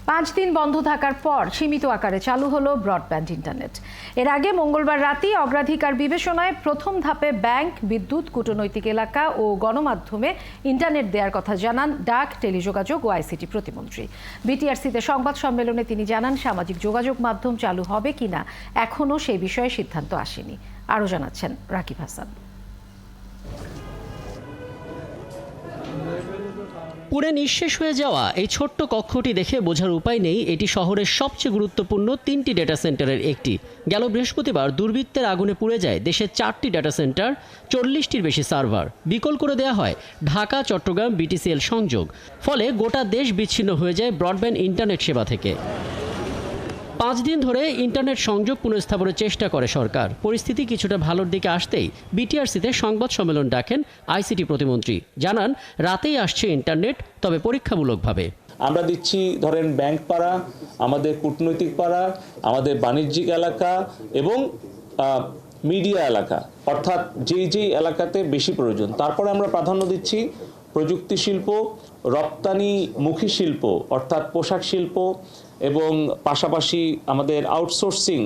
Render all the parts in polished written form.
5 দিন বন্ধ থাকার পর সীমিত আকারে চালু হলো ব্রডব্যান্ড ইন্টারনেট। এর আগে মঙ্গলবার রাতেই অগ্রাধিকার বিবেচনায় প্রথম ধাপে ব্যাংক, বিদ্যুৎ, কূটনৈতিক এলাকা ও গণমাধ্যমে ইন্টারনেট দেওয়ার কথা জানান ডাক, টেলিযোগাযোগ ও আইসিটি প্রতিমন্ত্রী। বিটিআরসিতে সংবাদ সম্মেলনে তিনি জানান, সামাজিক যোগাযোগ মাধ্যম চালু হবে কিনা এখনও সেই বিষয়ে সিদ্ধান্ত আসেনি। আরও জানাচ্ছেন রাকিব হাসান। পুরে নিঃশেষ হয়ে যাওয়া এই ছোট্ট কক্ষটি দেখে বোঝার উপায় নেই এটি শহরের সবচেয়ে গুরুত্বপূর্ণ 3টি ডেটা সেন্টারের একটি। গেল বৃহস্পতিবার দুর্বৃত্তের আগুনে পুড়ে যায় দেশের 4টি ডেটা সেন্টার, 40টির বেশি সার্ভার। বিকল করে দেওয়া হয় ঢাকা চট্টগ্রাম বিটিসিএল সংযোগ। ফলে গোটা দেশ বিচ্ছিন্ন হয়ে যায় ব্রডব্যান্ড ইন্টারনেট সেবা থেকে। 5 দিন ধরে ইন্টারনেট সংযোগ পুনঃস্থাপনের চেষ্টা করে সরকার। পরিস্থিতি কিছুটা ভালোর দিকে আসতেই বিটিআরসিতে সংবাদ সম্মেলন ডাকেন আইসিটি প্রতিমন্ত্রী। জানান, রাতেই আসছে ইন্টারনেট, তবে পরীক্ষামূলকভাবে। আমরা দিচ্ছি ধরেন ব্যাংক পাড়া, আমাদের কূটনৈতিক পাড়া, আমাদের বাণিজ্যিক এলাকা এবং মিডিয়া এলাকা, অর্থাৎ যেই এলাকাতে বেশি প্রয়োজন। তারপরে আমরা প্রাধান্য দিচ্ছি প্রযুক্তি শিল্প, রপ্তানিমুখী শিল্প অর্থাৎ পোশাক শিল্প এবং পাশাপাশি আমাদের আউটসোর্সিং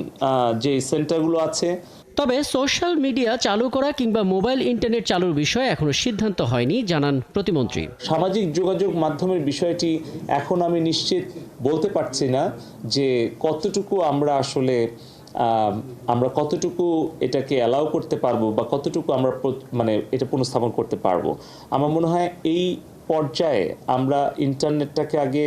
যে সেন্টারগুলো আছে। তবে সোশ্যাল মিডিয়া চালু করা কিংবা মোবাইল ইন্টারনেট চালুর বিষয়ে এখনো সিদ্ধান্ত হয়নি, জানান প্রতিমন্ত্রী। সামাজিক যোগাযোগ মাধ্যমের বিষয়টি এখন আমি নিশ্চিত বলতে পারছি না যে কতটুকু আমরা কতটুকু এটাকে অ্যালাউ করতে পারবো বা কতটুকু আমরা এটা পুনঃস্থাপন করতে পারবো। আমার মনে হয় এই পর্যায়ে আমরা ইন্টারনেটটাকে আগে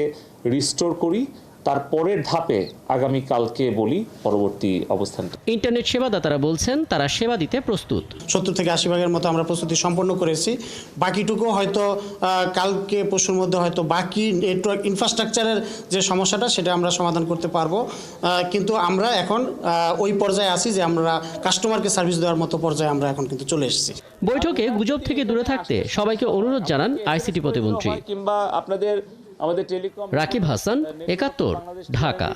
রিস্টোর করি, তারপরের ধাপে আগামীকালকে বলি পরবর্তী অবস্থানটা। ইন্টারনেট সেবাদাতারা বলছেন তারা সেবা দিতে প্রস্তুত। 70 থেকে 80 ভাগের মতো আমরা প্রস্তুতি সম্পন্ন করেছি। বাকিটুকু হয়তো কালকে পরশুর মধ্যে হয়তো বাকি নেটওয়ার্ক ইনফ্রাস্ট্রাকচারের যে সমস্যাটা সেটা আমরা সমাধান করতে পারবো। কিন্তু আমরা এখন ওই পর্যায়ে আছি যে আমরা কাস্টমারকে সার্ভিস দেওয়ার মতো পর্যায়ে আমরা এখন কিন্তু চলে এসেছি। বৈঠকে গুজব থেকে দূরে থাকতে সবাইকে অনুরোধ জানান আইসিটি প্রতিমন্ত্রী। কিংবা আমাদের টেলিকম। রাকিব হাসান, 71, ঢাকা।